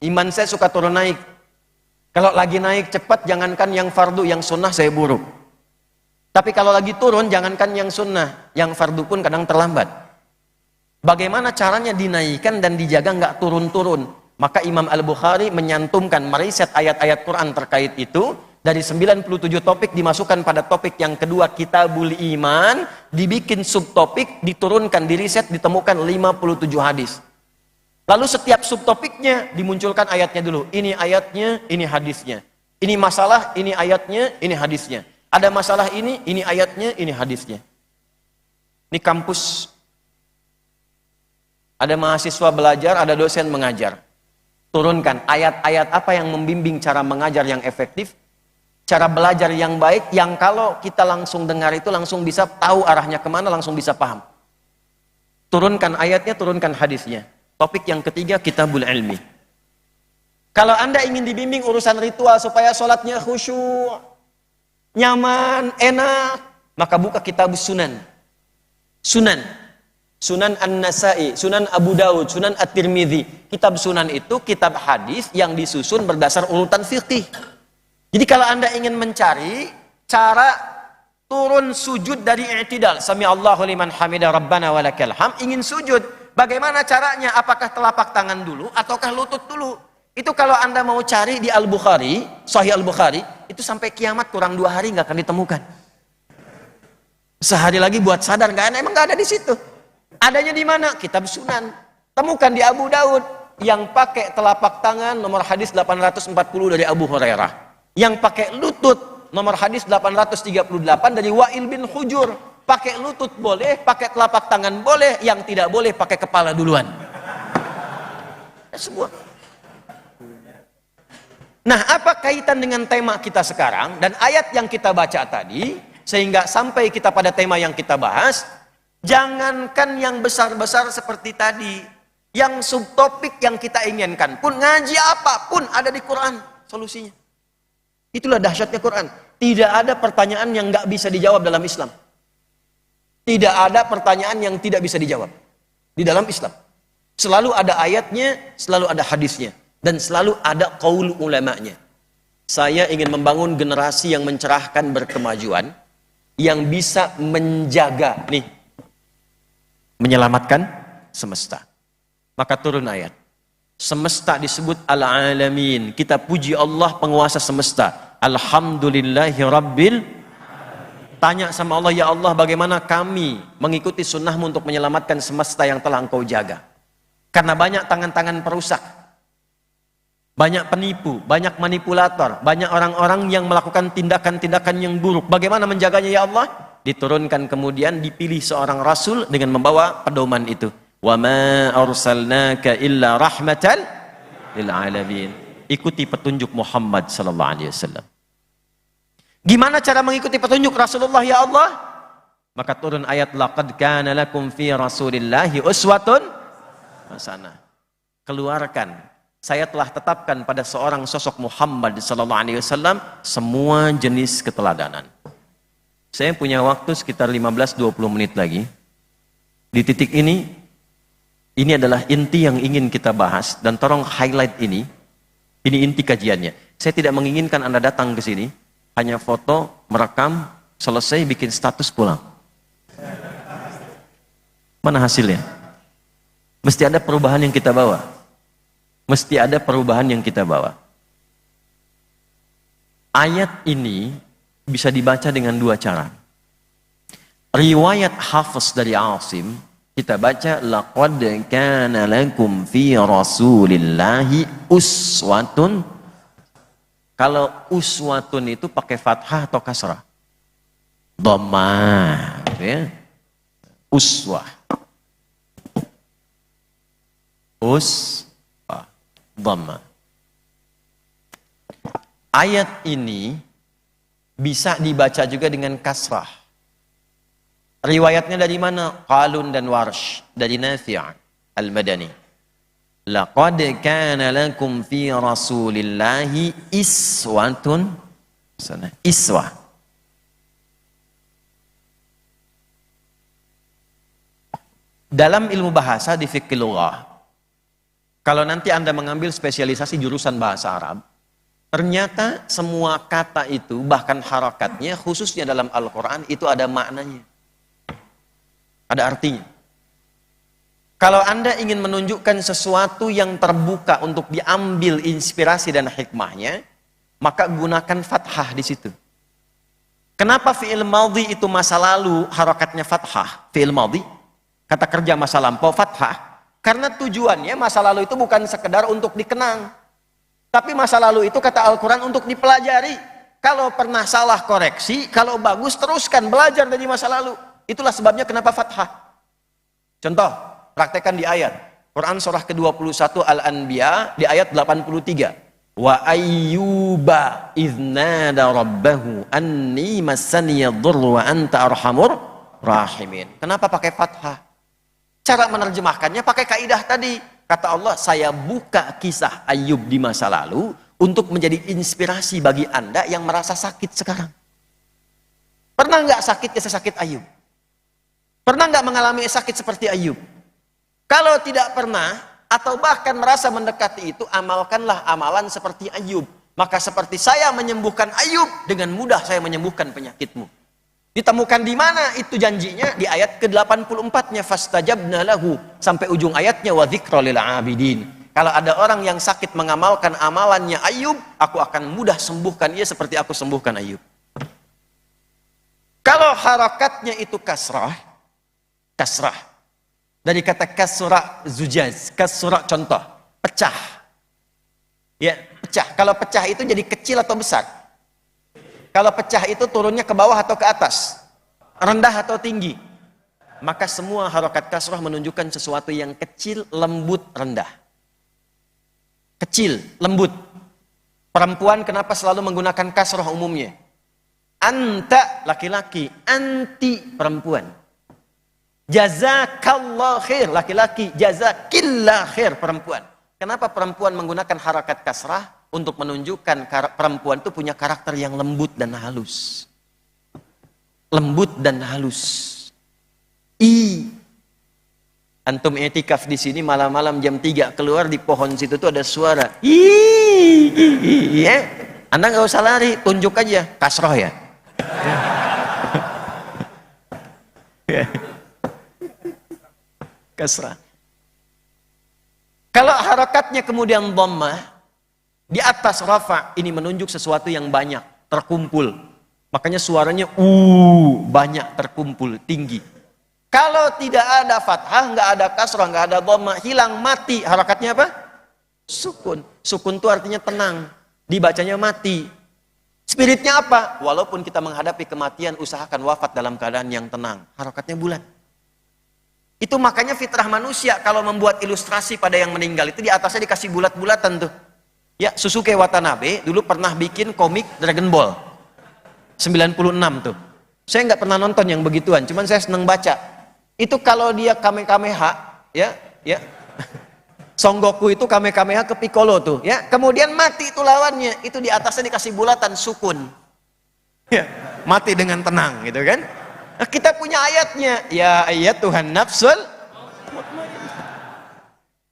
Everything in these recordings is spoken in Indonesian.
Iman saya suka turun naik. Kalau lagi naik cepat, jangankan yang fardu, yang sunnah saya buruk. Tapi kalau lagi turun, jangankan yang sunnah, yang fardu pun kadang terlambat. Bagaimana caranya dinaikkan dan dijaga nggak turun-turun? Maka Imam Al-Bukhari menyantumkan, meriset ayat-ayat Quran terkait itu. Dari 97 topik dimasukkan pada topik yang kedua, Kitabul Iman. Dibikin subtopik, diturunkan, diriset, ditemukan 57 hadis. Lalu setiap subtopiknya dimunculkan ayatnya dulu. Ini ayatnya, ini hadisnya. Ini masalah, ini ayatnya, ini hadisnya. Ada masalah ini ayatnya, ini hadisnya. Ini kampus. Ada mahasiswa belajar, ada dosen mengajar. Turunkan ayat-ayat apa yang membimbing cara mengajar yang efektif, cara belajar yang baik, yang kalau kita langsung dengar itu langsung bisa tahu arahnya kemana, langsung bisa paham. Turunkan ayatnya, turunkan hadisnya. Topik yang ketiga, Kitabul Ilmi. Kalau Anda ingin dibimbing urusan ritual supaya sholatnya khusyuk, nyaman, enak, maka buka Kitabus Sunan. Sunan An-Nasai, Sunan Abu Daud, Sunan At-Tirmidzi. Kitab Sunan itu kitab hadis yang disusun berdasar urutan fikih. Jadi kalau Anda ingin mencari cara turun sujud dari i'tidal, sami Allahu liman hamidah rabbana walakal hamd, ingin sujud, bagaimana caranya? Apakah telapak tangan dulu ataukah lutut dulu? Itu kalau Anda mau cari di Al-Bukhari, Sahih Al-Bukhari, itu sampai kiamat kurang 2 hari nggak akan ditemukan. Sehari lagi buat sadar, emang nggak ada di situ. Adanya di mana? Kitab Sunan. Temukan di Abu Daud yang pakai telapak tangan, nomor hadis 840 dari Abu Hurairah. Yang pakai lutut, nomor hadis 838 dari Wa'il bin Hujur. Pakai lutut boleh, pakai telapak tangan boleh, yang tidak boleh pakai kepala duluan. Semua. Nah, apa kaitan dengan tema kita sekarang dan ayat yang kita baca tadi, sehingga sampai kita pada tema yang kita bahas? Jangankan yang besar-besar seperti tadi, yang subtopik yang kita inginkan pun, ngaji apapun ada di Quran solusinya. Itulah dahsyatnya Quran. Tidak ada pertanyaan yang nggak bisa dijawab dalam Islam. Tidak ada pertanyaan yang tidak bisa dijawab di dalam Islam. Selalu ada ayatnya, selalu ada hadisnya, dan selalu ada qaul ulamanya. Saya ingin membangun generasi yang mencerahkan, berkemajuan, yang bisa menjaga menyelamatkan semesta. Maka turun ayat. Semesta disebut al-alamin. Kita puji Allah penguasa semesta. Alhamdulillahi Rabbil. Tanya sama Allah, ya Allah, bagaimana kami mengikuti sunnahmu untuk menyelamatkan semesta yang telah engkau jaga. Karena banyak tangan-tangan perusak, banyak penipu, banyak manipulator, banyak orang-orang yang melakukan tindakan-tindakan yang buruk. Bagaimana menjaganya ya Allah? Diturunkan kemudian, dipilih seorang Rasul dengan membawa pedoman itu. Wa ma arsalnaka illa rahmatan lil alamin. Ikuti petunjuk Muhammad sallallahu alaihi wasallam. Gimana cara mengikuti petunjuk Rasulullah ya Allah? Maka turun ayat, laqad kana lakum fi rasulillahi uswatun hasanah. Keluarkan, saya telah tetapkan pada seorang sosok Muhammad sallallahu alaihi wasallam semua jenis keteladanan. Saya punya waktu sekitar 15-20 menit lagi. Di titik ini adalah inti yang ingin kita bahas, dan tolong highlight ini inti kajiannya. Saya tidak menginginkan Anda datang ke sini hanya foto, merekam, selesai bikin status pulang. Mana hasilnya? Mesti ada perubahan yang kita bawa. Mesti ada perubahan yang kita bawa. Ayat ini bisa dibaca dengan 2 cara. Riwayat Hafiz dari Asim, kita baca laqad kana lakum fi rasulillahi uswatun. Kalau uswatun itu pakai fathah atau kasrah? Dhammah, ya. Uswah. Dhammah. Ayat ini bisa dibaca juga dengan kasrah. Riwayatnya dari mana? Qalun dan Warsh, dari Nafi' Al-Madani. Laqad kana lakum fi rasulillahi iswatun hasanah. Iswah. Dalam ilmu bahasa di fiqh lughah, Kalau nanti Anda mengambil spesialisasi jurusan bahasa Arab, ternyata semua kata itu, bahkan harakatnya, khususnya dalam Al-Quran, itu ada maknanya. Ada artinya. Kalau Anda ingin menunjukkan sesuatu yang terbuka untuk diambil inspirasi dan hikmahnya, maka gunakan fathah di situ. Kenapa fi'il madhi itu masa lalu harakatnya fathah? Fi'il madhi, kata kerja masa lampau fathah. Karena tujuannya masa lalu itu bukan sekedar untuk dikenang. Tapi masa lalu itu kata Al-Quran untuk dipelajari. Kalau pernah salah koreksi, kalau bagus teruskan belajar dari masa lalu. Itulah sebabnya kenapa fathah. Contoh, praktekkan di ayat. Quran surah ke-21 Al-Anbiya di ayat 83. Wa ayyuba idznada rabbahu anni massaniyadhurru wa anta arhamur rahimin. Kenapa pakai fathah? Cara menerjemahkannya pakai kaidah tadi. Kata Allah, saya buka kisah Ayub di masa lalu untuk menjadi inspirasi bagi Anda yang merasa sakit sekarang. Pernah nggak sakit sesakit Ayub? Pernah nggak mengalami sakit seperti Ayub? Kalau tidak pernah, atau bahkan merasa mendekati itu, amalkanlah amalan seperti Ayub. Maka seperti saya menyembuhkan Ayub, dengan mudah saya menyembuhkan penyakitmu. Ditemukan di mana itu janjinya? Di ayat ke-84-nya fastajabna lahu sampai ujung ayatnya wa dzikra lil abidin. Kalau ada orang yang sakit mengamalkan amalannya Ayub, aku akan mudah sembuhkan ia seperti aku sembuhkan Ayub. Kalau harakatnya itu kasrah dari kata kasra zujaz, kasra contoh, pecah. Ya, pecah. Kalau pecah itu jadi kecil atau besar? Kalau pecah itu turunnya ke bawah atau ke atas? Rendah atau tinggi? Maka semua harokat kasrah menunjukkan sesuatu yang kecil, lembut, rendah. Kecil, lembut. Perempuan kenapa selalu menggunakan kasrah umumnya? Anta, laki-laki. Anti, perempuan. Jazakallah khair, laki-laki. Jazakillah khair, perempuan. Kenapa perempuan menggunakan harokat kasrah? Untuk menunjukkan perempuan itu punya karakter yang lembut dan halus. Lembut dan halus. Antum etikaf di sini malam-malam jam 3 keluar di pohon situ tuh ada suara. Ya. Anda nggak usah lari, tunjuk aja kasroh ya. Kasrah. Kalau harakatnya kemudian dhammah, di atas rafa, ini menunjuk sesuatu yang banyak, terkumpul. Makanya suaranya banyak terkumpul, tinggi. Kalau tidak ada fathah, nggak ada kasrah, nggak ada dhamma, hilang, mati. Harakatnya apa? Sukun. Sukun itu artinya tenang. Dibacanya mati. Spiritnya apa? Walaupun kita menghadapi kematian, usahakan wafat dalam keadaan yang tenang. Harakatnya bulat. Itu makanya fitrah manusia kalau membuat ilustrasi pada yang meninggal itu di atasnya dikasih bulat-bulatan tuh. Ya, Susuke Watanabe dulu pernah bikin komik Dragon Ball 96 tuh. Saya nggak pernah nonton yang begituan, cuman saya seneng baca. Itu kalau dia Kamehameha, ya. Son Goku itu Kamehameha ke Piccolo tuh, ya. Kemudian mati itu lawannya, itu di atasnya dikasih bulatan sukun. Ya, mati dengan tenang gitu kan. Nah, kita punya ayatnya, ya ayat Tuhan nafsul.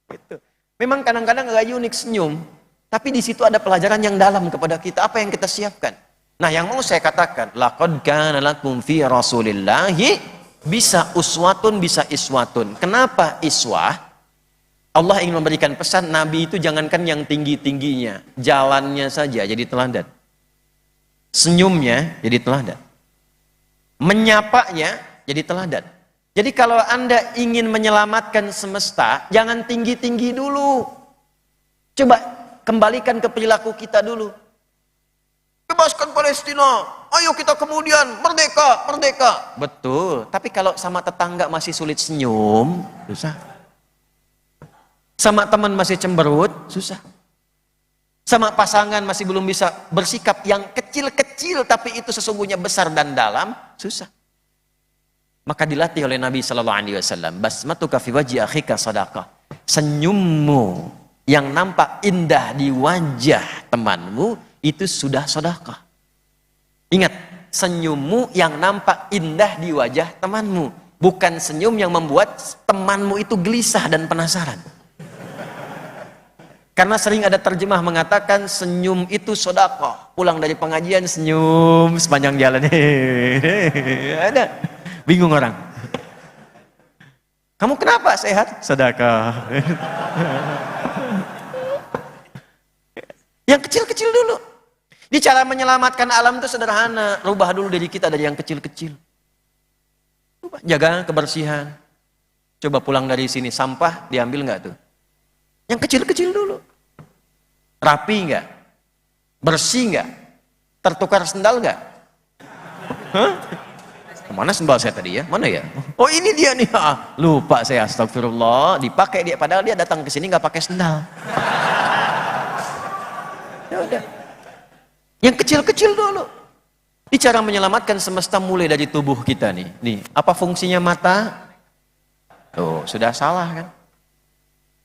Gitu. Memang kadang-kadang agak unik senyum. Tapi di situ ada pelajaran yang dalam kepada kita. Apa yang kita siapkan? Nah, yang mau saya katakan, laqad kana lakum fi Rasulillahi bisa uswatun, bisa iswatun. Kenapa iswah? Allah ingin memberikan pesan, Nabi itu jangankan yang tinggi-tingginya, jalannya saja jadi teladan. Senyumnya jadi teladan. Menyapanya jadi teladan. Jadi kalau Anda ingin menyelamatkan semesta, jangan tinggi-tinggi dulu. Coba kembalikan ke perilaku kita dulu. Bebaskan Palestina. Ayo kita kemudian merdeka, merdeka. Betul. Tapi kalau sama tetangga masih sulit senyum, susah. Sama teman masih cemberut, susah. Sama pasangan masih belum bisa bersikap yang kecil-kecil tapi itu sesungguhnya besar dan dalam, susah. Maka dilatih oleh Nabi sallallahu alaihi wasallam, basmatuka fi wajhi akhika shadaqah. Senyummu yang nampak indah di wajah temanmu itu sudah sedekah. Ingat, senyummu yang nampak indah di wajah temanmu, bukan senyum yang membuat temanmu itu gelisah dan penasaran. Karena sering ada terjemah mengatakan senyum itu sedekah. Pulang dari pengajian senyum sepanjang jalan. Ada. Bingung orang. Kamu kenapa sehat? Sedekah. Yang kecil-kecil dulu. Di cara menyelamatkan alam itu sederhana. Rubah dulu diri kita dari yang kecil-kecil. Jaga kebersihan. Coba pulang dari sini, sampah diambil nggak tuh? Yang kecil-kecil dulu. Rapi nggak? Bersih nggak? Tertukar sendal nggak? Hah? Mana sendal saya tadi ya? Mana ya? Oh ini dia nih. Lupa saya, astagfirullah. Dipakai dia, padahal dia datang ke sini nggak pakai sendal. Ya udah. Yang kecil-kecil dulu. Ini cara menyelamatkan semesta mulai dari tubuh kita nih. Nih, apa fungsinya mata? Tuh, sudah salah kan?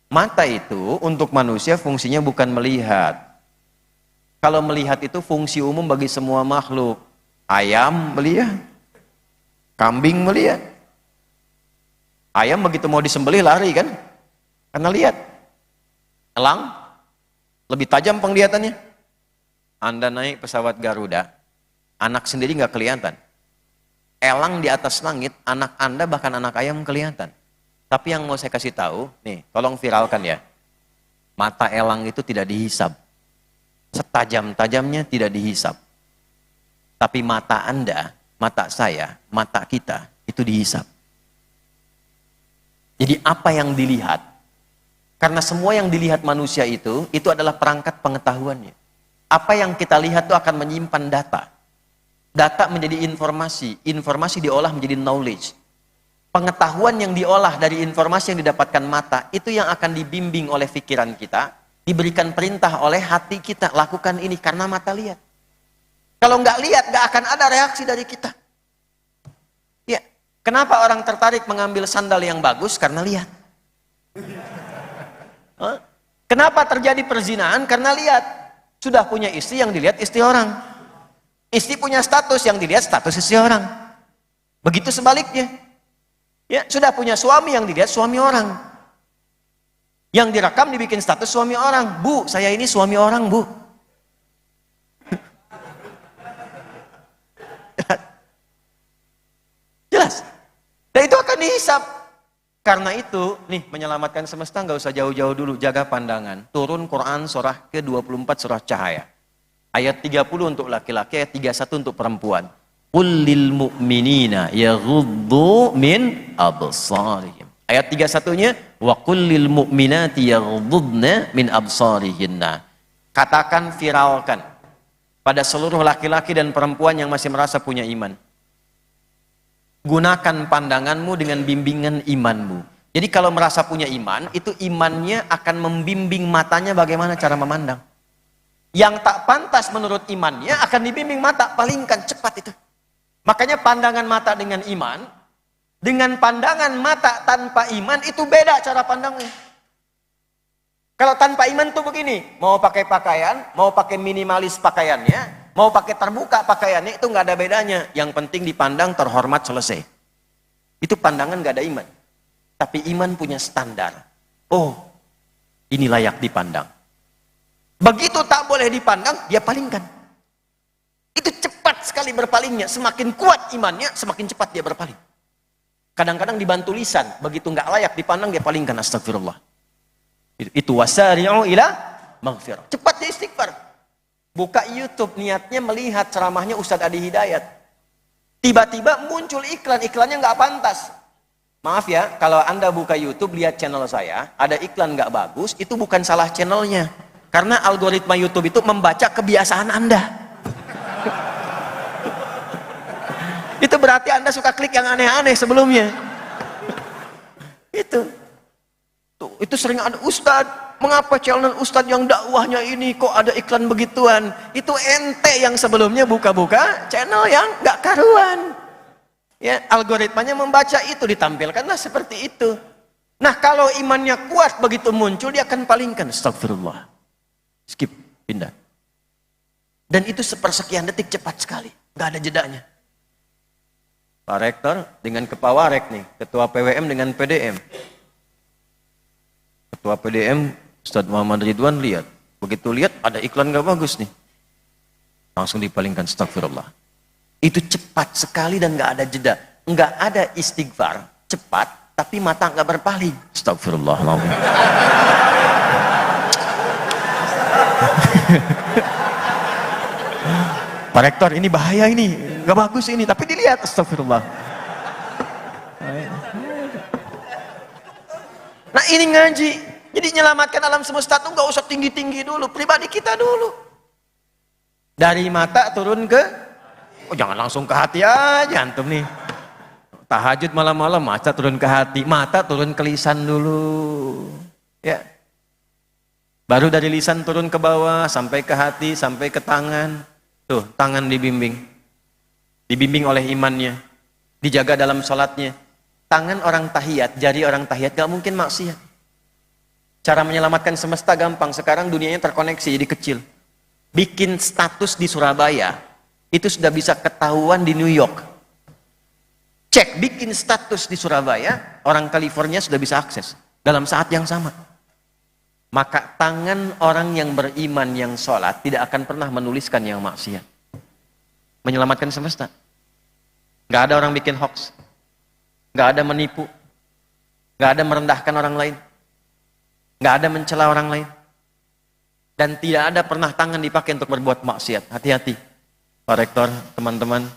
Mata itu untuk manusia fungsinya bukan melihat. Kalau melihat itu fungsi umum bagi semua makhluk. Ayam melihat. Kambing melihat. Ayam begitu mau disembelih lari kan? Karena lihat. Elang lebih tajam penglihatannya. Anda naik pesawat Garuda, anak sendiri nggak kelihatan. Elang di atas langit, anak Anda bahkan anak ayam kelihatan. Tapi yang mau saya kasih tahu, nih, tolong viralkan ya. Mata elang itu tidak dihisap. Setajam-tajamnya tidak dihisap. Tapi mata Anda, mata saya, mata kita, itu dihisap. Jadi apa yang dilihat? Karena semua yang dilihat manusia itu adalah perangkat pengetahuannya. Apa yang kita lihat itu akan menyimpan data. Data menjadi informasi, informasi diolah menjadi knowledge. Pengetahuan yang diolah dari informasi yang didapatkan mata, itu yang akan dibimbing oleh pikiran kita, diberikan perintah oleh hati kita, lakukan ini karena mata lihat. Kalau nggak lihat, nggak akan ada reaksi dari kita. Ya, kenapa orang tertarik mengambil sandal yang bagus? Karena lihat. Kenapa terjadi perzinahan? Karena lihat. Sudah punya istri yang dilihat istri orang. Istri punya status yang dilihat status istri orang. Begitu sebaliknya. Ya, sudah punya suami yang dilihat suami orang. Yang direkam dibikin status suami orang. Bu, saya ini suami orang, Bu. Jelas. Dan itu akan dihisap. Karena itu, nih menyelamatkan semesta nggak usah jauh-jauh dulu, jaga pandangan. Turun Quran surah ke-24 surah Cahaya. Ayat 30 untuk laki-laki, ayat 31 untuk perempuan. Qul lil mu'minina yaghuddu min absarihim. Ayat 31-nya wa qul lil mu'minati yaghuddna min absarihinna. Katakan, viralkan pada seluruh laki-laki dan perempuan yang masih merasa punya iman. Gunakan pandanganmu dengan bimbingan imanmu. Jadi kalau merasa punya iman, itu imannya akan membimbing matanya bagaimana cara memandang. Yang tak pantas menurut imannya akan dibimbing mata, palingkan cepat itu. Makanya pandangan mata dengan iman, dengan pandangan mata tanpa iman itu beda cara pandangnya. Kalau tanpa iman tuh begini, mau pakai pakaian, mau pakai minimalis pakaiannya, mau pakai terbuka pakaiannya, itu nggak ada bedanya. Yang penting dipandang terhormat, selesai. Itu pandangan nggak ada iman. Tapi iman punya standar. Oh, ini layak dipandang. Begitu tak boleh dipandang, dia palingkan. Itu cepat sekali berpalingnya. Semakin kuat imannya, semakin cepat dia berpaling. Kadang-kadang dibantu lisan. Begitu nggak layak dipandang, dia palingkan. Astagfirullah. Itu wasari'u ila maghfirah. Cepat dia istighfar. Buka YouTube, niatnya melihat ceramahnya Ustadz Adi Hidayat. Tiba-tiba muncul iklan. Iklannya nggak pantas. Maaf ya, kalau Anda buka YouTube, lihat channel saya, ada iklan nggak bagus, itu bukan salah channelnya. Karena algoritma YouTube itu membaca kebiasaan Anda. Itu berarti Anda suka klik yang aneh-aneh sebelumnya. Itu sering ada, Ustadz, mengapa channel Ustadz yang dakwahnya ini kok ada iklan begituan? Itu ente yang sebelumnya buka-buka channel yang nggak karuan. Ya, algoritmanya membaca itu, ditampilkanlah seperti itu. Nah, kalau imannya kuat begitu muncul, dia akan palingkan. Astagfirullah. Skip, pindah. Dan itu sepersekian detik, cepat sekali, nggak ada jedanya. Pak Rektor dengan Kepawarek nih, Ketua PWM dengan PDM. Ketua PDM Ustadz Muhammad Ridwan lihat. Begitu lihat ada iklan gak bagus nih. Langsung dipalingkan, astagfirullah. Itu cepat sekali dan gak ada jeda. Gak ada istighfar, cepat, tapi mata gak berpaling. Astagfirullahaladzim. Pak Rektor, ini bahaya ini. Gak bagus ini, tapi dilihat, astagfirullah. Nah ini ngaji. Jadi menyelamatkan alam semesta itu gak usah tinggi-tinggi dulu. Pribadi kita dulu. Dari mata turun ke, oh jangan langsung ke hati aja antum nih. Tahajud malam-malam, mata turun ke hati. Mata turun ke lisan dulu. Ya. Baru dari lisan turun ke bawah, sampai ke hati, sampai ke tangan. Tuh, tangan dibimbing. Dibimbing oleh imannya. Dijaga dalam sholatnya. Tangan orang tahiyat, jari orang tahiyat, gak mungkin maksiat. Cara menyelamatkan semesta gampang. Sekarang dunianya terkoneksi, jadi kecil. Bikin status di Surabaya, itu sudah bisa ketahuan di New York. Cek, bikin status di Surabaya, orang California sudah bisa akses. Dalam saat yang sama. Maka tangan orang yang beriman yang sholat tidak akan pernah menuliskan yang maksiat. Menyelamatkan semesta. Gak ada orang bikin hoax. Gak ada menipu. Gak ada merendahkan orang lain. Gak ada mencela orang lain. Dan tidak ada pernah tangan dipakai untuk berbuat maksiat. Hati-hati. Pak Rektor, teman-teman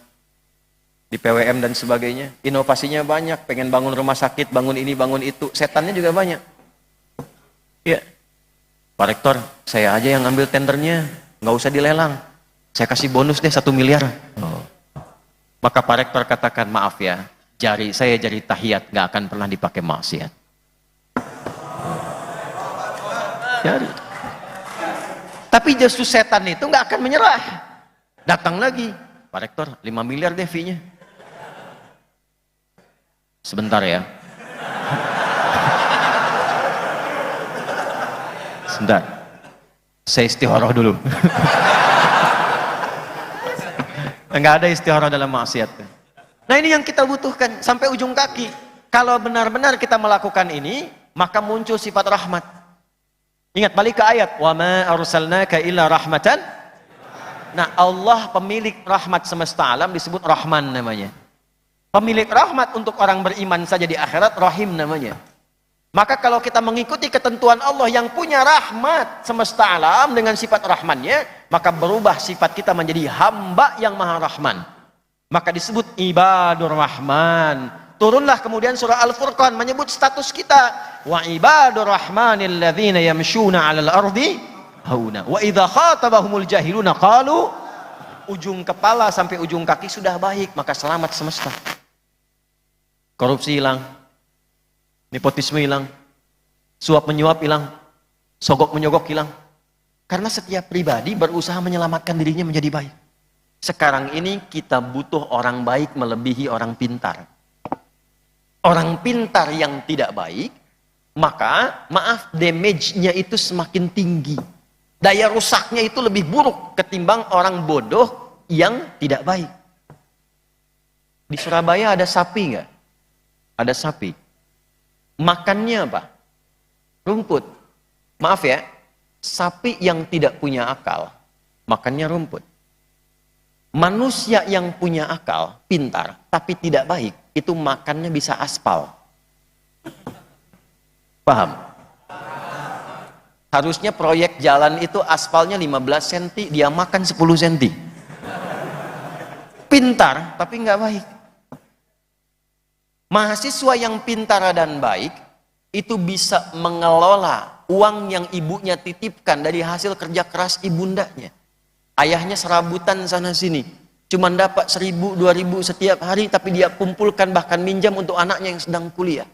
di PWM dan sebagainya. Inovasinya banyak. Pengen bangun rumah sakit, bangun ini, bangun itu. Setannya juga banyak. Ya. Pak Rektor, saya aja yang ambil tendernya, nggak usah dilelang. Saya kasih bonus deh 1 miliar. Oh. Maka Pak Rektor katakan, maaf ya, jari tahiyat nggak akan pernah dipakai maksiat. Jari. Tapi justru setan itu nggak akan menyerah. Datang lagi, Pak Rektor, 5 miliar deh fee-nya. Sebentar ya. Sebentar, saya istikharah dulu. Enggak ada istikharah dalam maksiat. Nah ini yang kita butuhkan sampai ujung kaki. Kalau benar-benar kita melakukan ini, maka muncul sifat rahmat. Ingat, balik ke ayat, wa ma arsalnaka illa rahmatan. Nah Allah pemilik rahmat semesta alam disebut Rahman namanya. Pemilik rahmat untuk orang beriman saja di akhirat, Rahim namanya. Maka kalau kita mengikuti ketentuan Allah yang punya rahmat semesta alam dengan sifat rahmannya, maka berubah sifat kita menjadi hamba yang maha rahman. Maka disebut ibadur rahman. Turunlah kemudian surah Al-Furqan menyebut status kita. Wa ibadur rahmanil ladzina yamshuna 'alal ardi hauna. Wa idza khatabahumul jahiluna qalu. Ujung kepala sampai ujung kaki sudah baik, maka selamat semesta. Korupsi hilang. Nepotisme hilang, suap menyuap hilang, sogok menyogok hilang. Karena setiap pribadi berusaha menyelamatkan dirinya menjadi baik. Sekarang ini kita butuh orang baik melebihi orang pintar. Orang pintar yang tidak baik, maka maaf, damage-nya itu semakin tinggi. Daya rusaknya itu lebih buruk ketimbang orang bodoh yang tidak baik. Di Surabaya ada sapi nggak? Ada sapi. Makannya apa? Rumput. Maaf ya, sapi yang tidak punya akal, makannya rumput. Manusia yang punya akal, pintar, tapi tidak baik, itu makannya bisa aspal. Paham? Harusnya proyek jalan itu aspalnya 15 cm, dia makan 10 cm. Pintar, tapi nggak baik. Mahasiswa yang pintar dan baik itu bisa mengelola uang yang ibunya titipkan dari hasil kerja keras ibundanya. Ayahnya serabutan sana sini, cuma dapat 1.000, 2.000 setiap hari, tapi dia kumpulkan bahkan minjam untuk anaknya yang sedang kuliah.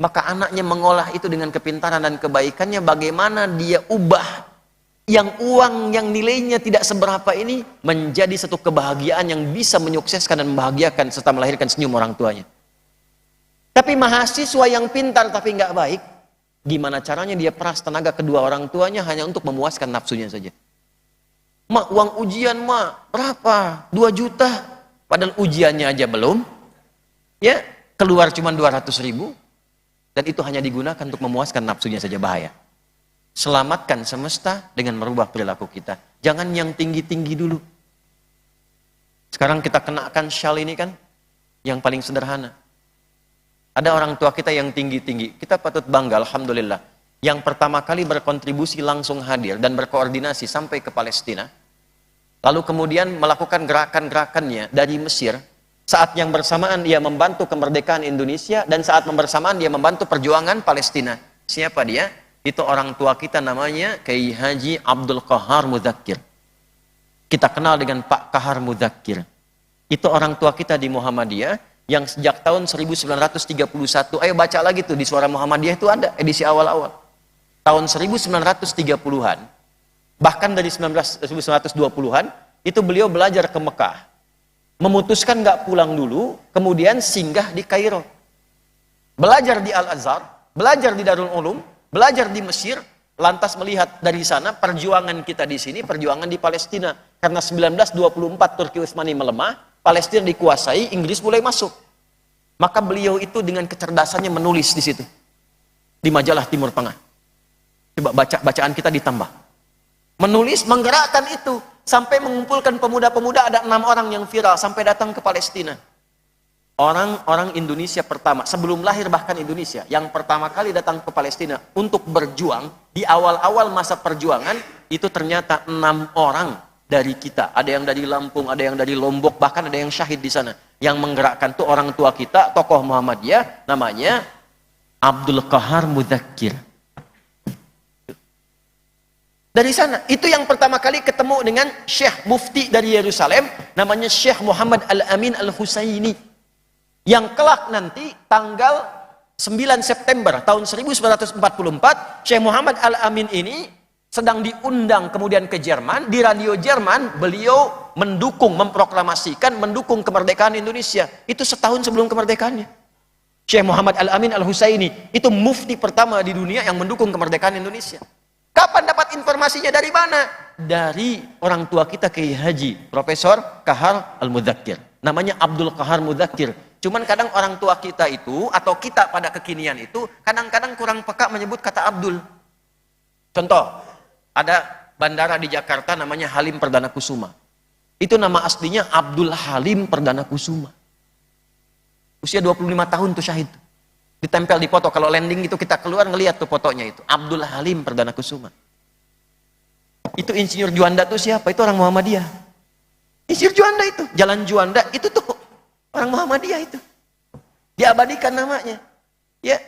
Maka anaknya mengolah itu dengan kepintaran dan kebaikannya, bagaimana dia ubah yang uang yang nilainya tidak seberapa ini menjadi satu kebahagiaan yang bisa menyukseskan dan membahagiakan serta melahirkan senyum orang tuanya. Tapi mahasiswa yang pintar tapi nggak baik, gimana caranya dia peras tenaga kedua orang tuanya hanya untuk memuaskan nafsunya saja. Mak, uang ujian mak, berapa? 2 juta. Padahal ujiannya aja belum. Ya, keluar cuma 200.000. Dan itu hanya digunakan untuk memuaskan nafsunya saja, bahaya. Selamatkan semesta dengan merubah perilaku kita. Jangan yang tinggi-tinggi dulu. Sekarang kita kenakan syal ini kan, yang paling sederhana. Ada orang tua kita yang tinggi-tinggi. Kita patut bangga, alhamdulillah. Yang pertama kali berkontribusi langsung hadir dan berkoordinasi sampai ke Palestina. Lalu kemudian melakukan gerakan-gerakannya dari Mesir. Saat yang bersamaan dia membantu kemerdekaan Indonesia, dan saat yang bersamaan dia membantu perjuangan Palestina. Siapa dia? Itu orang tua kita, namanya Kiai Haji Abdul Qahar Mudzakkir. Kita kenal dengan Pak Kahar Mudzakkir. Itu orang tua kita di Muhammadiyah yang sejak tahun 1931, ayo baca lagi tuh di Suara Muhammadiyah itu ada edisi awal-awal. Tahun 1930-an, bahkan dari 1920-an, itu beliau belajar ke Mekah. Memutuskan nggak pulang dulu, kemudian singgah di Kairo. Belajar di Al-Azhar, belajar di Darul Ulum, belajar di Mesir, lantas melihat dari sana perjuangan kita di sini, perjuangan di Palestina. Karena 1924 Turki Utsmani melemah, Palestina dikuasai, Inggris mulai masuk. Maka beliau itu dengan kecerdasannya menulis di situ. Di majalah Timur Tengah. Coba bacaan kita ditambah. Menulis, menggerakkan itu. Sampai mengumpulkan pemuda-pemuda, ada 6 orang yang viral, sampai datang ke Palestina. Orang-orang Indonesia pertama, sebelum lahir bahkan Indonesia, yang pertama kali datang ke Palestina untuk berjuang, di awal-awal masa perjuangan, itu ternyata 6 orang dari kita. Ada yang dari Lampung, ada yang dari Lombok, bahkan ada yang syahid di sana. Yang menggerakkan tuh orang tua kita, tokoh Muhammadiyah, namanya Abdul Qahar Mudzakkir. Dari sana, itu yang pertama kali ketemu dengan Syekh Mufti dari Yerusalem, namanya Syekh Muhammad Al-Amin Al-Husaini. Yang kelak nanti tanggal 9 September tahun 1944, Syekh Muhammad Al-Amin ini sedang diundang kemudian ke Jerman. Di radio Jerman beliau mendukung, memproklamasikan mendukung kemerdekaan Indonesia. Itu setahun sebelum kemerdekaannya. Syekh Muhammad Al-Amin Al-Husaini itu mufti pertama di dunia yang mendukung kemerdekaan Indonesia. Kapan dapat informasinya, dari mana? Dari orang tua kita, Kiai Haji Profesor Kahar Al-Mudzakkir. Namanya Abdul Qahar Mudzakkir. Cuman kadang orang tua kita itu, atau kita pada kekinian itu, kadang-kadang kurang peka menyebut kata Abdul. Contoh, ada bandara di Jakarta namanya Halim Perdana Kusuma. Itu nama aslinya Abdul Halim Perdana Kusuma. Usia 25 tahun tuh syahid. Ditempel di foto, kalau landing itu kita keluar ngelihat tuh fotonya itu. Abdul Halim Perdana Kusuma. Itu Insinyur Juanda tuh siapa? Itu orang Muhammadiyah. Insinyur Juanda itu, Jalan Juanda itu tuh orang Muhammadiyah itu. Diabadikan namanya. Ya.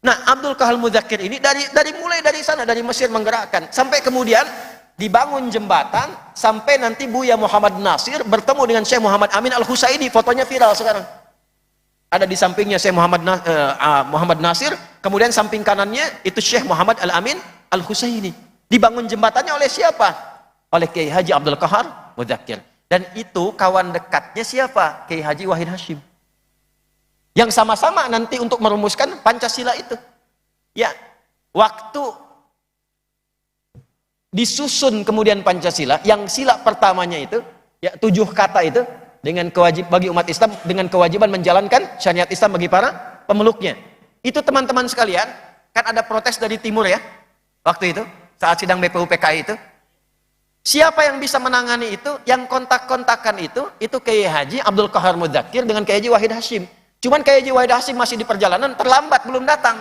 Nah, Abdul Qahar Mudzakkir ini mulai dari sana, dari Mesir menggerakkan sampai kemudian dibangun jembatan sampai nanti Buya Muhammad Nasir bertemu dengan Syekh Muhammad Amin Al-Husaini, fotonya viral sekarang. Ada di sampingnya Syekh Muhammad Nasir, kemudian samping kanannya itu Syekh Muhammad Al-Amin Al-Husaini. Dibangun jembatannya oleh siapa? Oleh Kiai Haji Abdul Qahar Mudzakkir. Dan itu kawan dekatnya siapa? Kiai Haji Wahid Hasyim. Yang sama-sama nanti untuk merumuskan Pancasila itu. Ya, waktu disusun kemudian Pancasila, yang sila pertamanya itu, ya 7 kata itu, dengan kewajiban bagi umat Islam, dengan kewajiban menjalankan syariat Islam bagi para pemeluknya. Itu teman-teman sekalian, kan ada protes dari timur ya, waktu itu, saat sidang BPUPKI itu. Siapa yang bisa menangani itu? Yang kontak-kontakan itu Kiai Haji Abdul Qahar Mudzakkir dengan Kiai Haji Wahid Hasyim. Cuman Kiai Haji Wahid Hasyim masih di perjalanan, terlambat, belum datang.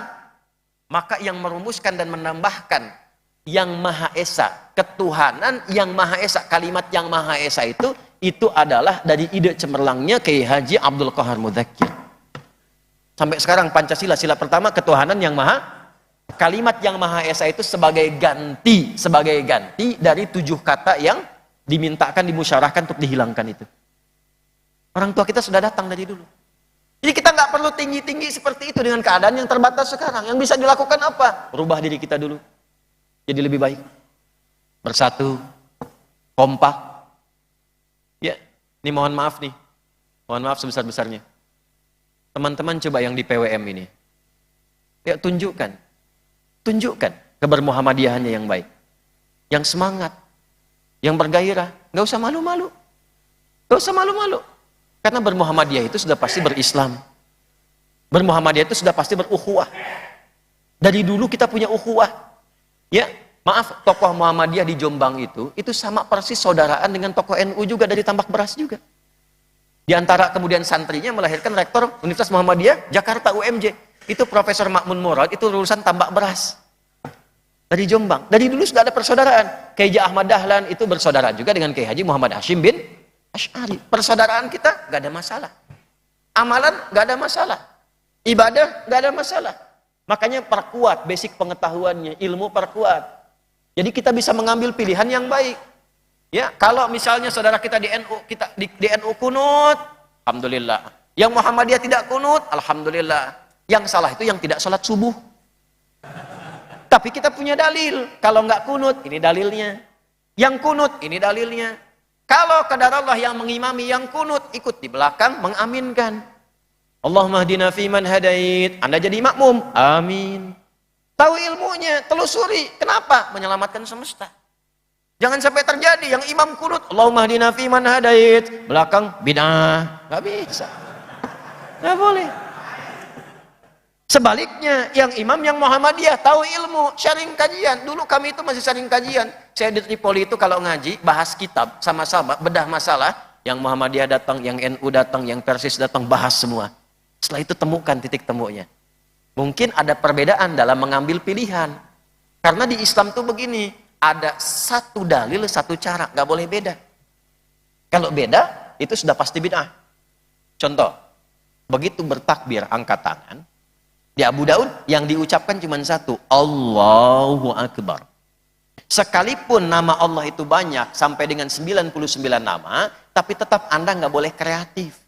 Maka yang merumuskan dan menambahkan yang Maha Esa, ketuhanan yang Maha Esa, kalimat yang Maha Esa itu adalah dari ide cemerlangnya Kiai Haji Abdul Qahar Mudzakkir. Sampai sekarang Pancasila, sila pertama ketuhanan yang Maha, kalimat yang Maha Esa itu sebagai ganti dari 7 kata yang dimintakan, dimusyawarahkan untuk dihilangkan itu. Orang tua kita sudah datang dari dulu. Jadi kita nggak perlu tinggi-tinggi seperti itu dengan keadaan yang terbatas sekarang. Yang bisa dilakukan apa? Rubah diri kita dulu. Jadi lebih baik. Bersatu, kompak. Ya, ini mohon maaf nih. Mohon maaf sebesar-besarnya. Teman-teman coba yang di PWM ini. Ya, tunjukkan kebermuhammadiyahannya yang baik, yang semangat, yang bergairah. Nggak usah malu-malu, karena bermuhammadiyah itu sudah pasti berislam, bermuhammadiyah itu sudah pasti berukhuwah. Dari dulu kita punya ukhuwah. Ya, maaf, tokoh Muhammadiyah di Jombang itu sama persis saudaraan dengan tokoh NU juga dari Tambak Beras juga. Di antara kemudian santrinya melahirkan rektor Universitas Muhammadiyah Jakarta UMJ. Itu Profesor Makmun Murad, itu lulusan Tambak Beras. Dari Jombang. Dari dulu sudah ada persaudaraan. Kiai Ahmad Dahlan itu bersaudara juga dengan Kiai Haji Muhammad Hashim bin Asy'ari. Persaudaraan kita nggak ada masalah. Amalan nggak ada masalah. Ibadah nggak ada masalah. Makanya perkuat basic pengetahuannya, ilmu perkuat. Jadi kita bisa mengambil pilihan yang baik. Ya, kalau misalnya saudara kita di NU, di NU kunut, alhamdulillah. Yang Muhammadiyah tidak kunut, alhamdulillah. Yang salah itu yang tidak sholat subuh. Tapi kita punya dalil. Kalau nggak kunut, ini dalilnya. Yang kunut, ini dalilnya. Kalau qadarullah yang mengimami yang kunut, ikut di belakang mengaminkan. Allahumma hdina fiman hadait. Anda jadi makmum. Amin. Tahu ilmunya, telusuri. Kenapa? Menyelamatkan semesta. Jangan sampai terjadi yang imam kunut. Allahumma hdina fiman hadait. Belakang bid'ah. Nggak bisa. Nggak boleh. Sebaliknya, yang imam yang Muhammadiyah tahu ilmu, sharing kajian. Dulu kami itu masih sharing kajian. Saya di Tripoli itu kalau ngaji, bahas kitab sama-sama, bedah masalah. Yang Muhammadiyah datang, yang NU datang, yang Persis datang, bahas semua. Setelah itu temukan titik temunya. Mungkin ada perbedaan dalam mengambil pilihan. Karena di Islam tuh begini, ada satu dalil, satu cara, nggak boleh beda. Kalau beda, itu sudah pasti bid'ah. Contoh, begitu bertakbir angkat tangan, di Abu Daud yang diucapkan cuma satu, Allahu Akbar. Sekalipun nama Allah itu banyak, sampai dengan 99 nama, tapi tetap Anda nggak boleh kreatif.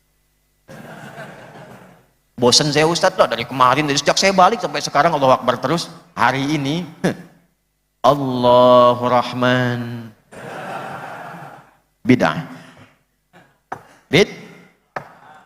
Bosan saya Ustadz lah, dari kemarin, dari sejak saya balik sampai sekarang Allahu Akbar terus. Hari ini, Allahu Rahman. Bid'ah.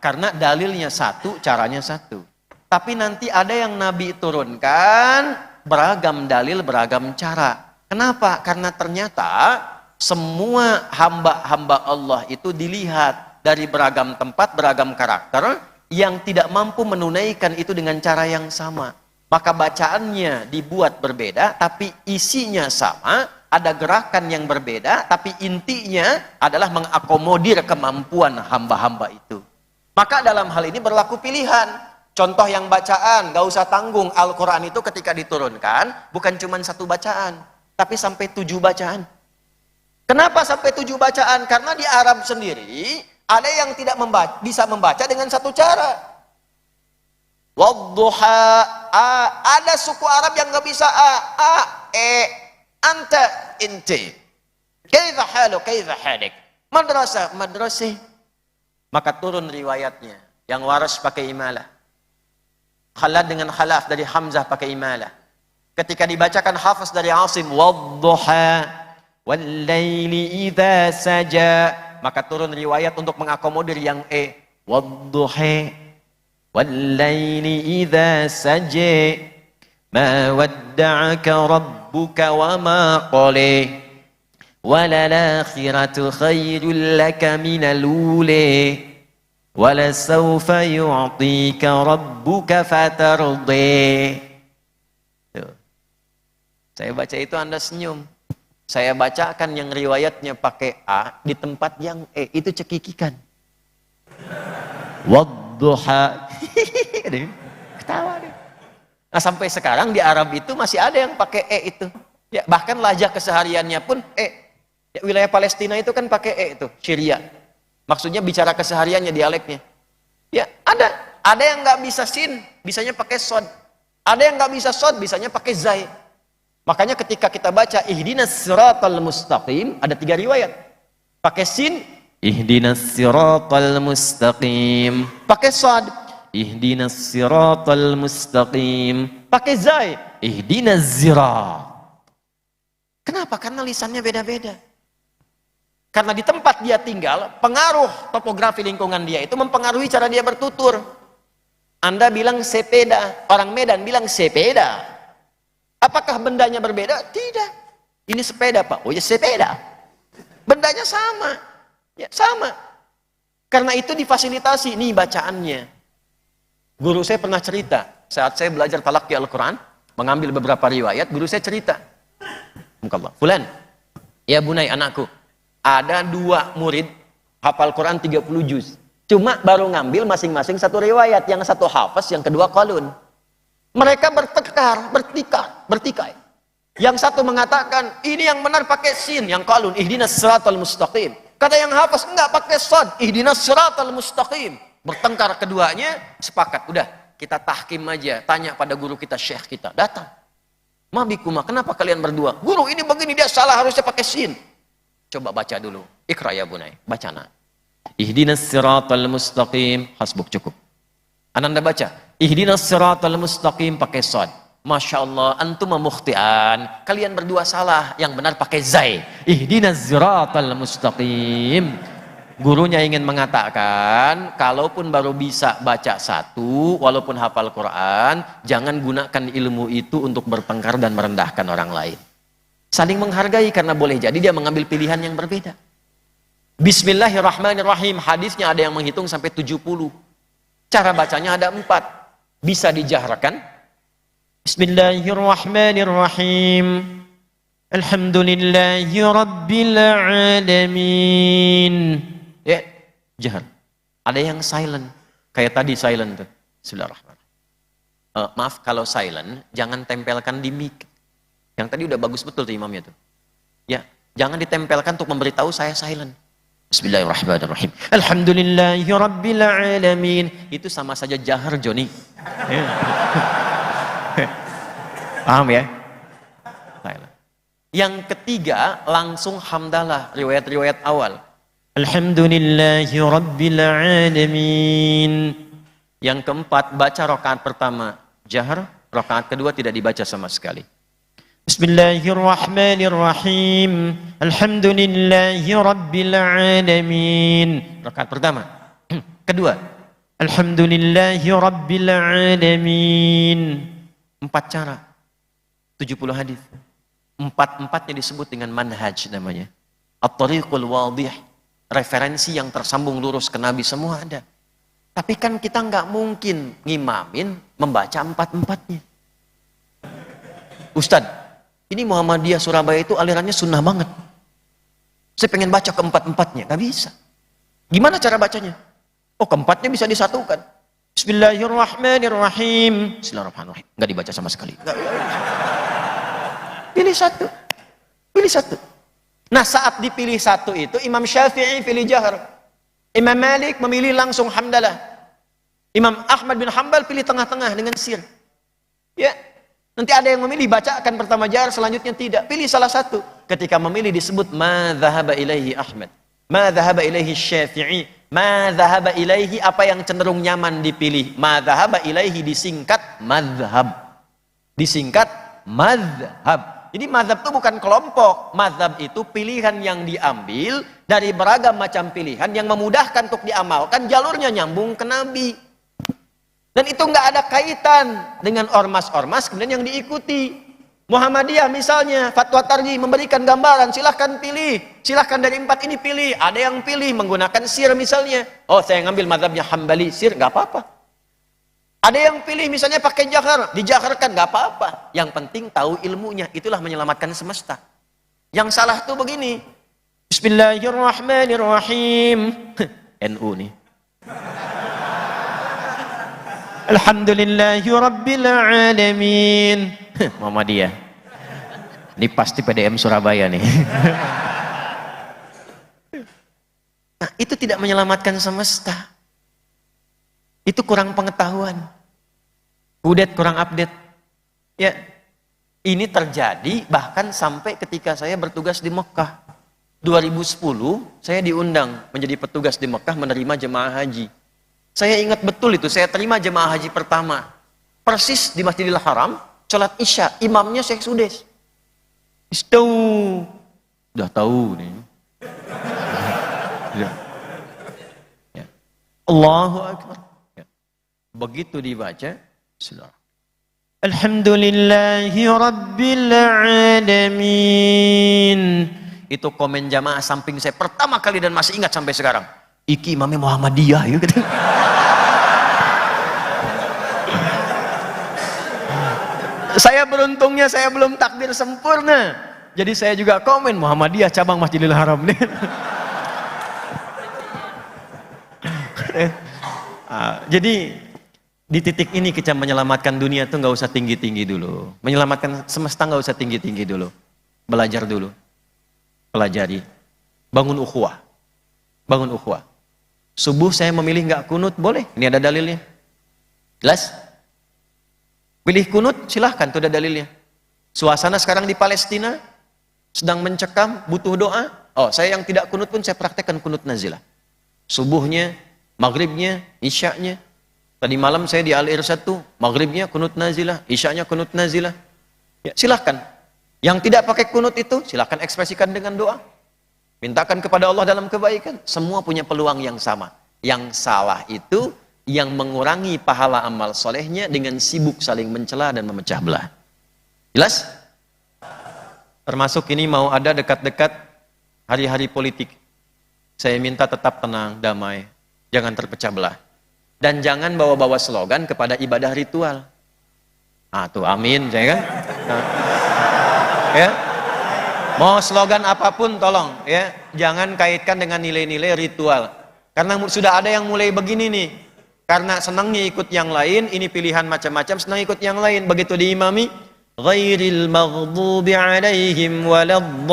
Karena dalilnya satu, caranya satu. Tapi nanti ada yang Nabi turunkan beragam dalil, beragam cara. Kenapa? Karena ternyata semua hamba-hamba Allah itu dilihat dari beragam tempat, beragam karakter, yang tidak mampu menunaikan itu dengan cara yang sama. Maka bacaannya dibuat berbeda, tapi isinya sama, ada gerakan yang berbeda, tapi intinya adalah mengakomodir kemampuan hamba-hamba itu. Maka dalam hal ini berlaku pilihan. Contoh yang bacaan, gak usah tanggung. Al-Quran itu ketika diturunkan, bukan cuma satu bacaan, tapi sampai 7 bacaan. Kenapa sampai 7 bacaan? Karena di Arab sendiri, ada yang tidak bisa membaca dengan satu cara. Wadduha, ada suku Arab yang gak bisa anta, inti. Kaifa halu, kaifa halik. Madrasah, madrasih. Maka turun riwayatnya. Yang waras pakai imalah. Khalad dengan khalaf dari Hamzah pakai imalah. Ketika dibacakan Hafiz dari Asim, wadduha, wal-laili idza saja. Maka turun riwayat untuk mengakomodir yang wadduha, wal-laili idza saja. Ma wadda'aka rabbuka wa ma qala. Walal-akhiratu khairul laka minal ula. Walasawfa yu'tika rabbuka fatardi. Saya baca itu Anda senyum. Saya bacakan yang riwayatnya pakai A di tempat yang itu cekikikan. Wadduha. Ketawa deh. Nah, sampai sekarang di Arab itu masih ada yang pakai itu. Ya, bahkan lajah kesehariannya pun Ya, wilayah Palestina itu kan pakai itu, Syria. Maksudnya bicara kesehariannya, dialeknya. Ya, ada yang nggak bisa sin, bisanya pakai sod. Ada yang nggak bisa sod, bisanya pakai zai. Makanya ketika kita baca ihdinas siratal mustaqim, ada 3 riwayat. Pakai sin, ihdinas siratal mustaqim. Pakai sod, ihdinas siratal mustaqim. Pakai zai, ihdinas zirat. Kenapa? Karena lisannya beda-beda. Karena di tempat dia tinggal, pengaruh topografi lingkungan dia itu mempengaruhi cara dia bertutur. Anda bilang sepeda, orang Medan bilang sepeda. Apakah bendanya berbeda? Tidak. Ini sepeda, Pak. Oh ya, sepeda. Bendanya sama. Ya, sama. Karena itu difasilitasi nih bacaannya. Guru saya pernah cerita, saat saya belajar talaqi Al-Quran, mengambil beberapa riwayat, guru saya cerita. Allah. Fulan, ya bunai anakku, ada 2 murid hafal Quran 30 juz. Cuma baru ngambil masing-masing 1 riwayat, yang 1 hafaz, yang kedua qalun. Mereka bertikai. Yang satu mengatakan, ini yang benar pakai sin, yang qalun, ihdinas siratal mustaqim. Kata yang hafaz, enggak pakai shad, ihdinas siratal mustaqim. Bertengkar keduanya, sepakat, udah kita tahkim aja, tanya pada guru kita, syekh kita. Datang, mabikuma, kenapa kalian berdua? Guru, ini begini, dia salah, harusnya pakai sin. Coba baca dulu, ikra ya bunai, baca nak. Ihdinas siratal mustaqim, hasbuk, cukup. Ananda baca, ihdinas siratal mustaqim pakai shad. Masya Allah, antum mukhtian, kalian berdua salah, yang benar pakai zai. Ihdinas siratal mustaqim. Gurunya ingin mengatakan, kalaupun baru bisa baca 1, walaupun hafal Quran, jangan gunakan ilmu itu untuk bertengkar dan merendahkan orang lain. Saling menghargai, karena boleh jadi dia mengambil pilihan yang berbeda. Bismillahirrahmanirrahim, hadisnya ada yang menghitung sampai 70. Cara bacanya ada 4. Bisa dijaharkan. Bismillahirrahmanirrahim. Alhamdulillahi rabbil alamin. Ya, jahar. Ada yang silent, kayak tadi silent tuh. Bismillahirrahmanirrahim. Maaf kalau silent, jangan tempelkan di mic. Yang tadi udah bagus betul tuh imamnya tuh. Ya, jangan ditempelkan untuk memberitahu saya silent. Bismillahirrahmanirrahim. Alhamdulillahi rabbil alamin. Itu sama saja jahar, Joni. Paham ya? Yang ketiga, langsung hamdalah, riwayat-riwayat awal. Alhamdulillahi rabbil alamin. Yang keempat, baca rakaat pertama jahar, rakaat kedua tidak dibaca sama sekali. Bismillahirrahmanirrahim. Alhamdulillahi rabbil alamin. Rakaat pertama. Kedua, Alhamdulillahi rabbil alamin. 4 cara. 70 hadis. 4-4-nya disebut dengan manhaj namanya. At-tariqul wadih. Referensi yang tersambung lurus ke Nabi semua ada. Tapi kan kita nggak mungkin ngimamin membaca 4-4-nya. Ustadz, ini Muhammadiyah Surabaya itu alirannya sunnah banget. Saya pengen baca ke-4-4-nya, nggak bisa. Gimana cara bacanya? Oh, keempatnya bisa disatukan. Bismillahirrahmanirrahim. Bismillahirrahmanirrahim. Nggak dibaca sama sekali. Pilih satu. Pilih satu. Nah, saat dipilih satu itu, Imam Syafi'i pilih jahar. Imam Malik memilih langsung hamdalah. Imam Ahmad bin Hanbal pilih tengah-tengah dengan sir. Ya. Nanti ada yang memilih bacakan pertama jahar, selanjutnya tidak. Pilih salah satu. Ketika memilih disebut ma dhahaba ilaihi Ahmad. Ma dhahaba ilaihi Syafi'i. Ma dhahaba ilaihi, apa yang cenderung nyaman dipilih. Ma dhahaba ilaihi disingkat madhab. Disingkat madhab. Jadi mazhab itu bukan kelompok. Mazhab itu pilihan yang diambil dari beragam macam pilihan yang memudahkan untuk diamalkan, jalurnya nyambung ke Nabi. Dan itu nggak ada kaitan dengan ormas-ormas kemudian yang diikuti. Muhammadiyah misalnya, fatwa tarjih memberikan gambaran, silahkan pilih. Silahkan dari 4 ini pilih. Ada yang pilih menggunakan sir misalnya. Oh, saya ngambil mazhabnya Hambali, sir, nggak apa-apa. Ada yang pilih misalnya pakai jahar, dijaharkan, nggak apa-apa. Yang penting tahu ilmunya, itulah menyelamatkan semesta. Yang salah tuh begini. Bismillahirrahmanirrahim. NU nih. Alhamdulillahi rabbil alamin. Muhammadiyah. Ini pasti PDM Surabaya nih. Nah, itu tidak menyelamatkan semesta. Itu kurang pengetahuan. Kudet kurang update. Ya. Ini terjadi bahkan sampai ketika saya bertugas di Mekah. 2010 saya diundang menjadi petugas di Mekah menerima jemaah haji. Saya ingat betul itu, saya terima jemaah haji pertama. Persis di Masjidil Haram, sholat Isya, imamnya Syekh Sudes. Udah tahu nih. Ya. Allahu Akbar. Begitu dibaca, saudara. Alhamdulillahi rabbil alamin. Itu komen jamaah samping saya pertama kali dan masih ingat sampai sekarang. Iki imamnya Muhammadiyah ya gitu. Saya beruntungnya saya belum takdir sempurna. Jadi saya juga komen Muhammadiyah cabang Masjidil Haram nih. Jadi di titik ini kita menyelamatkan dunia tuh nggak usah tinggi-tinggi dulu. Menyelamatkan semesta nggak usah tinggi-tinggi dulu. Belajar dulu. Pelajari. Bangun ukhuwah. Bangun ukhuwah. Subuh saya memilih nggak kunut, boleh. Ini ada dalilnya. Jelas? Pilih kunut, silahkan, itu ada dalilnya. Suasana sekarang di Palestina sedang mencekam, butuh doa. Oh, saya yang tidak kunut pun saya praktekkan kunut nazilah. Subuhnya, maghribnya, isya'nya. Tadi malam saya di Al-Irsyad tuh, maghribnya kunut nazilah, isya'nya kunut nazilah. Ya, silahkan. Yang tidak pakai kunut itu, silahkan ekspresikan dengan doa. Mintakan kepada Allah dalam kebaikan. Semua punya peluang yang sama. Yang salah itu yang mengurangi pahala amal solehnya dengan sibuk saling mencela dan memecah belah. Jelas? Termasuk ini mau ada dekat-dekat hari-hari politik. Saya minta tetap tenang, damai. Jangan terpecah belah. Dan jangan bawa-bawa slogan kepada ibadah ritual. Ah tuh, amin, ya kan? Nah, ya. Mau slogan apapun tolong, ya. Jangan kaitkan dengan nilai-nilai ritual. Karena sudah ada yang mulai begini nih. Karena senangnya ikut yang lain, ini pilihan macam-macam, senang ikut yang lain. Begitu diimami, ghairil maghdubi alaihim waladdallin.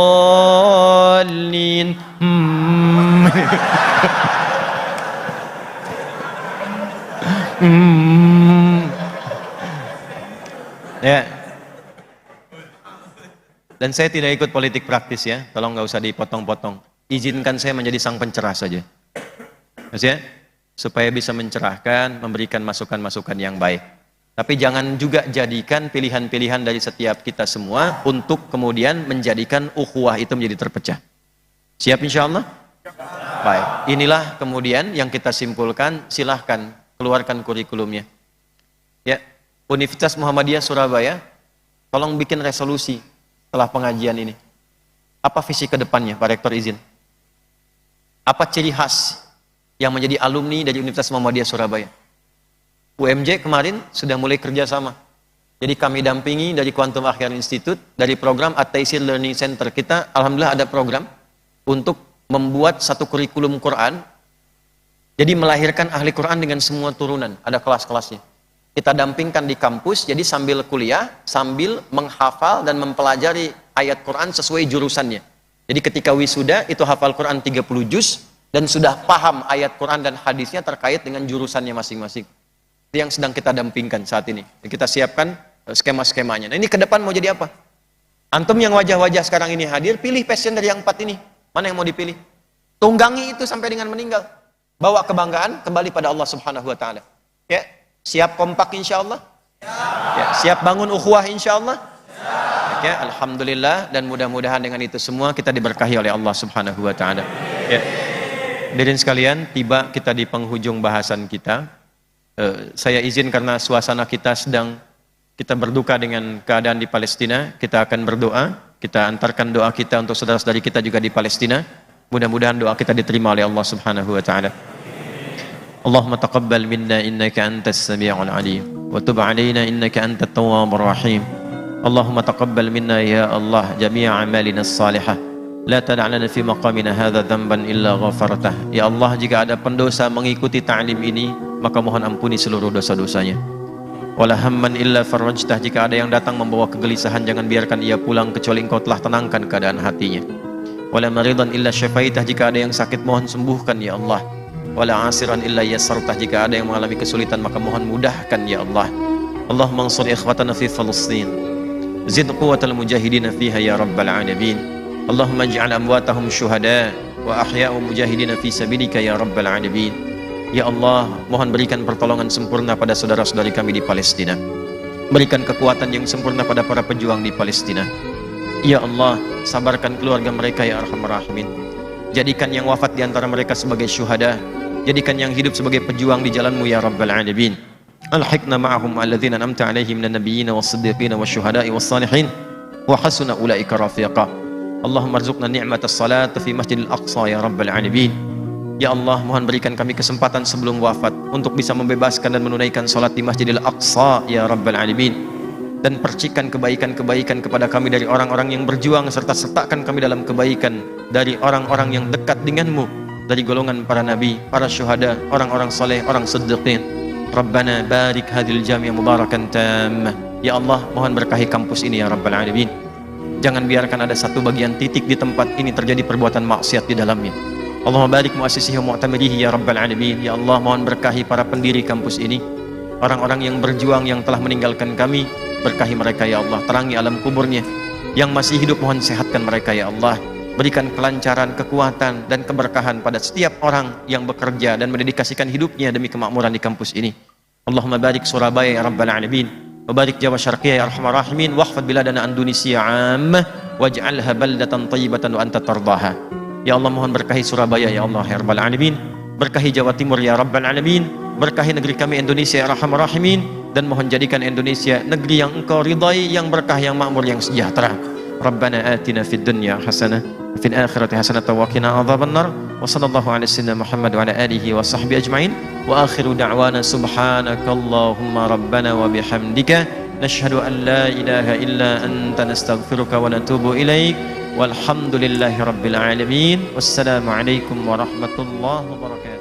Ya. Dan saya tidak ikut politik praktis ya, tolong nggak usah dipotong-potong. Izinkan saya menjadi sang pencerah saja. Maksudnya, supaya bisa mencerahkan, memberikan masukan-masukan yang baik. Tapi jangan juga jadikan pilihan-pilihan dari setiap kita semua untuk kemudian menjadikan ukhuwah itu menjadi terpecah. Siap insya Allah? Baik, inilah kemudian yang kita simpulkan, silahkan keluarkan kurikulumnya. Ya, Universitas Muhammadiyah Surabaya, tolong bikin resolusi setelah pengajian ini. Apa visi ke depannya, Pak Rektor izin? Apa ciri khas yang menjadi alumni dari Universitas Muhammadiyah Surabaya? UMJ kemarin sudah mulai kerjasama. Jadi kami dampingi dari Quantum Akhyar Institute, dari program At-Taisir Learning Center. Kita alhamdulillah ada program untuk membuat satu kurikulum Quran. Jadi melahirkan ahli Quran dengan semua turunan. Ada kelas-kelasnya. Kita dampingkan di kampus, jadi sambil kuliah, sambil menghafal dan mempelajari ayat Quran sesuai jurusannya. Jadi ketika wisuda, itu hafal Quran 30 juz, dan sudah paham ayat Quran dan hadisnya terkait dengan jurusannya masing-masing. Itu yang sedang kita dampingkan saat ini. Kita siapkan skema-skemanya. Nah ini ke depan mau jadi apa? Antum yang wajah-wajah sekarang ini hadir, pilih passion dari yang 4 ini. Mana yang mau dipilih? Tunggangi itu sampai dengan meninggal. Bawa kebanggaan kembali pada Allah Subhanahu wa taala. Ya, siap kompak insyaallah? Ya, siap bangun ukhuwah insyaallah? Ya, alhamdulillah, dan mudah-mudahan dengan itu semua kita diberkahi oleh Allah Subhanahu wa taala. Ya. Hadirin sekalian, tiba kita di penghujung bahasan kita. Saya izin karena suasana kita sedang kita berduka dengan keadaan di Palestina, kita akan berdoa, kita antarkan doa kita untuk saudara-saudari kita juga di Palestina. Mudah-mudahan doa kita diterima oleh Allah Subhanahu wa taala. Allahumma taqabbal minna innaka antas sami'ul alim wa tub 'alaina innaka antat tawwabur rahim. Allahumma taqabbal minna ya Allah jami'a a'malina as-salihah. La tada' lana fi maqamina hadza dhanban illa ghafartah. Ya Allah, jika ada pendosa mengikuti ta'lim ini, maka mohon ampuni seluruh dosa-dosanya. Wala hamman illa farajtah, jika ada yang datang membawa kegelisahan, jangan biarkan ia pulang kecuali Engkau telah tenangkan keadaan hatinya. Wala maridan illa syafaitah, jika ada yang sakit mohon sembuhkan ya Allah. Wala asiran illa yassartah, jika ada yang mengalami kesulitan maka mohon mudahkan ya Allah. Allahumma ansur ikhwatana fi Palestin. Zid quwwatal mujahidin fiha ya rabbal alamin. Allahumma ij'al amwatahum syuhada wa ahya'u mujahidin fi sabilika ya rabbal alamin. Ya Allah, mohon berikan pertolongan sempurna pada saudara-saudari kami di Palestina. Berikan kekuatan yang sempurna pada para pejuang di Palestina. Ya Allah, sabarkan keluarga mereka ya arhamar rahimin. Jadikan yang wafat di antara mereka sebagai syuhada. Jadikan yang hidup sebagai pejuang di jalan-Mu ya rabbal alamin. Alhiqna ma'ahum alladzina an'amta 'alaihim minan nabiyyin was-siddiqin wasyuhada'i was-salihin wa hasuna ulaika rafiqa. Allahumma rzuqna ni'matas salat fi Masjidil Aqsa ya rabbal alamin. Ya Allah, mohon berikan kami kesempatan sebelum wafat untuk bisa membebaskan dan menunaikan salat di Masjidil Aqsa ya rabbal alamin. dan percikan kebaikan-kebaikan kepada kami dari orang-orang yang berjuang, serta sertakan kami dalam kebaikan dari orang-orang yang dekat denganmu, dari golongan para nabi, para syuhada, orang-orang saleh, orang siddiqin. Rabbana barik hadhil jami' mubarakan tammah. Ya Allah, mohon berkahi kampus ini ya Rabbal Alamin. Jangan biarkan ada satu bagian titik di tempat ini terjadi perbuatan maksiat di dalamnya. Allahumma barik muassisihi wa mu'tamirihi ya Rabbal Alamin. Ya Allah, mohon berkahi para pendiri kampus ini, orang-orang yang berjuang yang telah meninggalkan kami. Berkahi mereka ya Allah, terangi alam kuburnya. Yang masih hidup mohon sehatkan mereka ya Allah. Berikan kelancaran, kekuatan, dan keberkahan pada setiap orang yang bekerja dan mendedikasikan hidupnya demi kemakmuran di kampus ini. Allahumma barik Surabaya ya Rabbal Alamin, wa barik Jawa Syarqiyah ya Arhamar Rahimin, wahfad biladana Indonesia ammah, waj'alha baldatan thayyibatan wa anta tardaha. Ya Allah, mohon berkahi Surabaya ya Allah ya Rabbal Alamin, berkahi Jawa Timur ya Rabbal Alamin, berkahi negeri kami Indonesia ya Arhamar Rahimin, dan mohon jadikan Indonesia negeri yang Engkau ridai, yang berkah, yang makmur, yang sejahtera. Rabbana atina fid dunya hasanah wa fil akhirati hasanah wa qina adzabannar. Wa sallallahu ala sayyidina Muhammad wa ala alihi wa sahbihi ajma'in. Wa akhiru da'wana subhanakallahumma rabbana wa bihamdika nashhadu an la ilaha illa anta nastaghfiruka wa natubu ilaik. Walhamdulillahi rabbil alamin. Wassalamu alaikum warahmatullahi wabarakatuh.